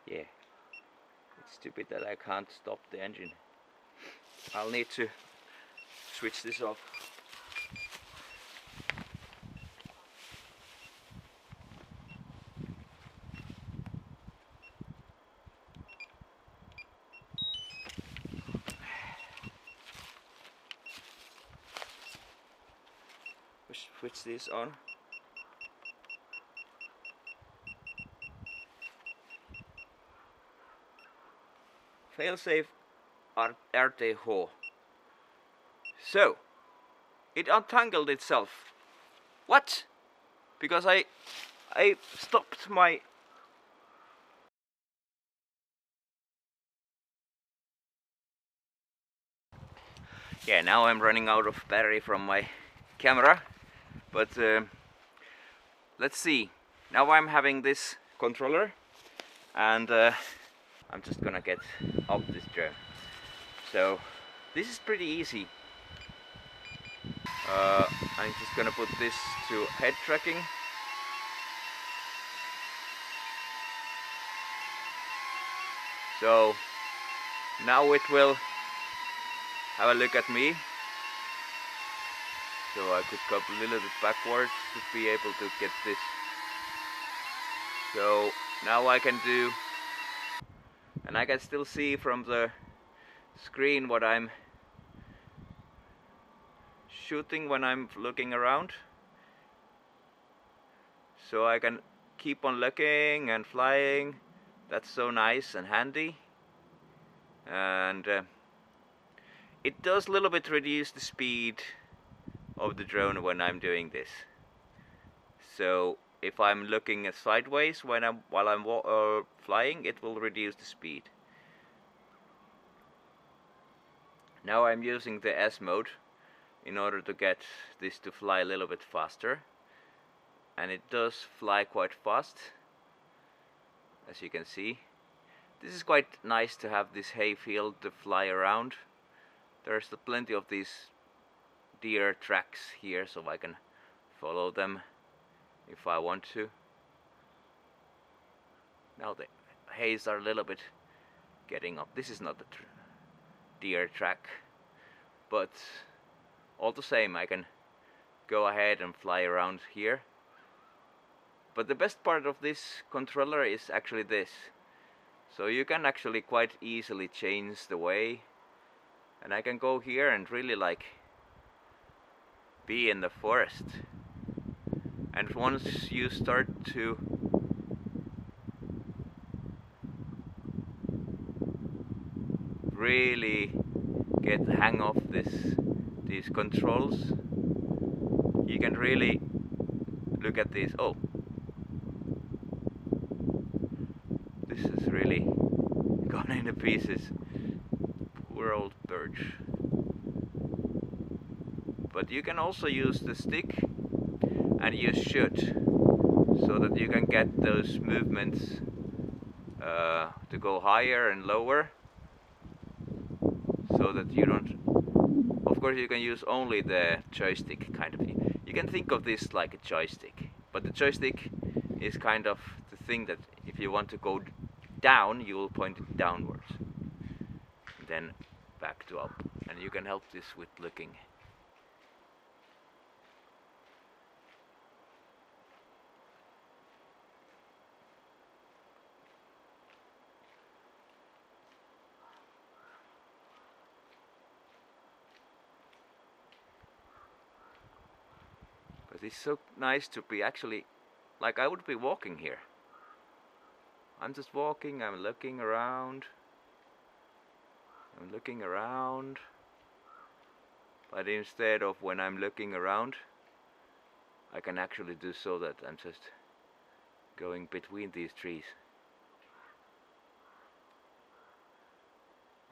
Yeah, it's stupid that I can't stop the engine. I'll need to switch this off. Switch this on. Failsafe RTH. So, it untangled itself. What? Because I stopped my... Yeah, now I'm running out of battery from my camera, but let's see. Now I'm having this controller, and I'm just gonna get up this drone. So this is pretty easy. I'm just gonna put this to head tracking. So now it will have a look at me. So I could go a little bit backwards to be able to get this. So now I can do, and I can still see from the screen what I'm shooting when I'm looking around. So I can keep on looking and flying. That's so nice and handy. And it does a little bit reduce the speed of the drone when I'm doing this. So if I'm looking sideways while I'm flying, it will reduce the speed. Now I'm using the S mode in order to get this to fly a little bit faster, and it does fly quite fast, as you can see. This is quite nice to have this hay field to fly around. There's plenty of these deer tracks here, so I can follow them if I want to. Now the hays are a little bit getting up. This is not a deer track, but all the same I can go ahead and fly around here. But the best part of this controller is actually this. So you can actually quite easily change the way, and I can go here and really like be in the forest. And once you start to really get the hang of these controls, you can really look at these. Oh, this is really gone into pieces. Poor old birch. But you can also use the stick and use shoot, so that you can get those movements to go higher and lower, so that you don't... Of course you can use only the joystick kind of thing. You can think of this like a joystick, but the joystick is kind of the thing that if you want to go down, you will point it downwards, then back to up, and you can help this with looking. But it's so nice to be actually, like I would be walking here. I'm just walking, I'm looking around. But instead of when I'm looking around, I can actually do so that I'm just going between these trees.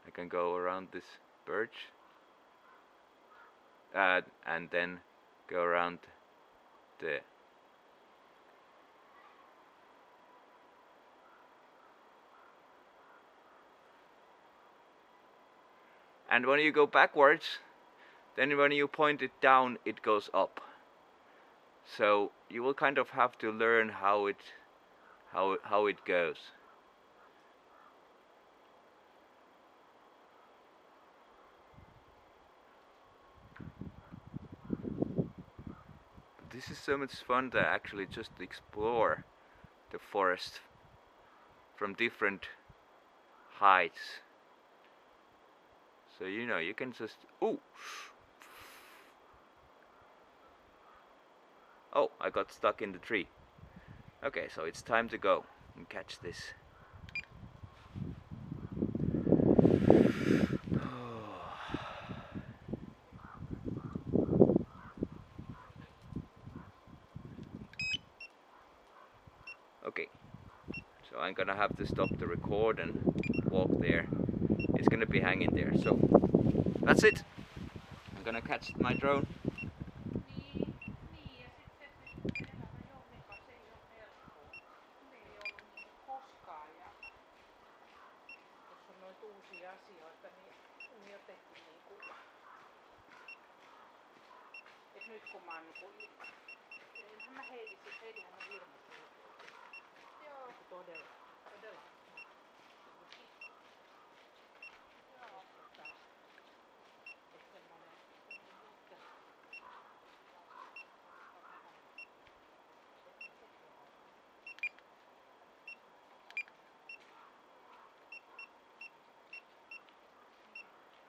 I can go around this birch and then go around the... And when you go backwards, then when you point it down, it goes up. So you will kind of have to learn how it goes. This is so much fun to actually just explore the forest from different heights. So you know, you can just oh, I got stuck in the tree. Okay, so it's time to go and catch this. Okay, so I'm gonna have to stop the record and walk there. It's gonna be hanging there, so that's it. I'm gonna catch my drone.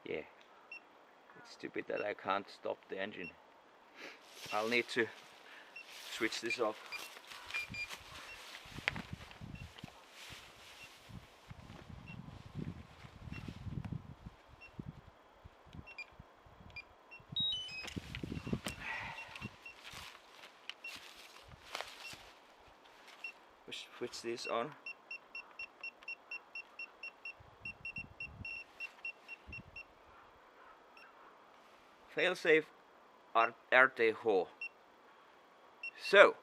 Yeah, it's stupid that I can't stop the engine. I'll need to switch this off. Switch this on. Failsafe RTH. So,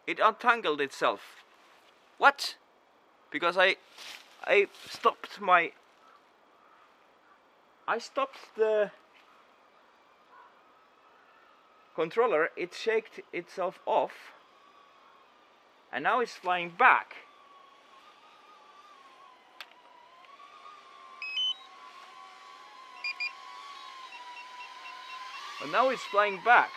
it untangled itself. What? Because I stopped my... I stopped the controller, it shaked itself off, and now it's flying back. But now it's flying back.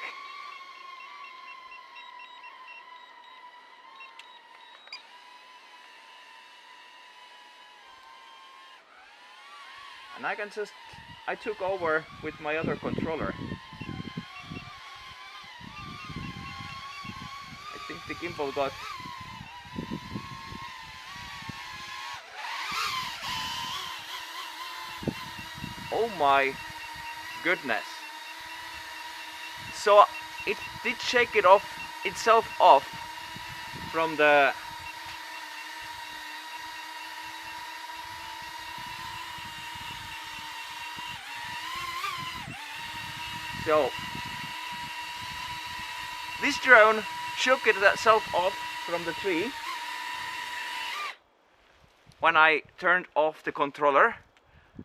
And I took over with my other controller. I think the gimbal got... Oh my goodness. So it did shake itself off from the... So this drone shook itself off from the tree when I turned off the controller,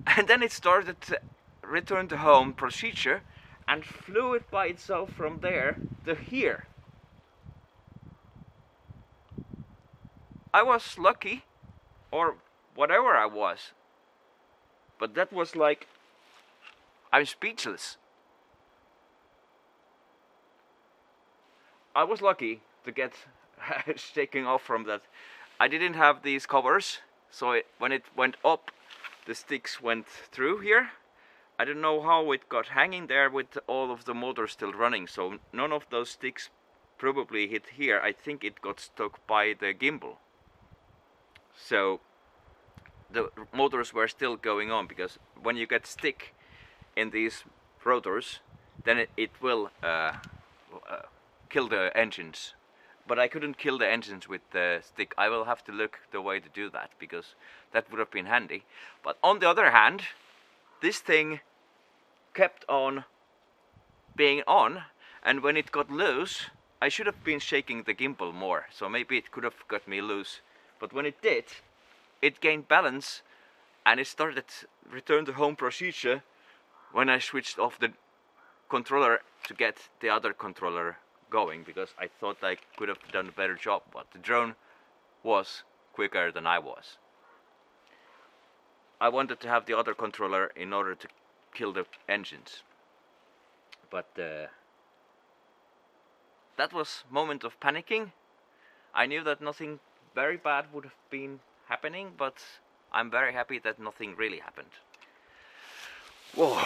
and then it started to return to home procedure and flew it by itself from there to here. I was lucky, or whatever I was, but that was like, I'm speechless. I was lucky to get shaking off from that. I didn't have these covers, so when it went up, the sticks went through here. I don't know how it got hanging there with all of the motors still running, so none of those sticks probably hit here. I think it got stuck by the gimbal. So the motors were still going on, because when you get stick in these rotors, then it will kill the engines. But I couldn't kill the engines with the stick. I will have to look the way to do that, because that would have been handy. But on the other hand, this thing kept on being on, and when it got loose, I should have been shaking the gimbal more, so maybe it could have got me loose. But when it did, it gained balance, and it started return to home procedure when I switched off the controller to get the other controller going, because I thought I could have done a better job, but the drone was quicker than I was. I wanted to have the other controller in order to kill the engines, but that was moment of panicking. I knew that nothing very bad would have been happening, but I'm very happy that nothing really happened. Whoa.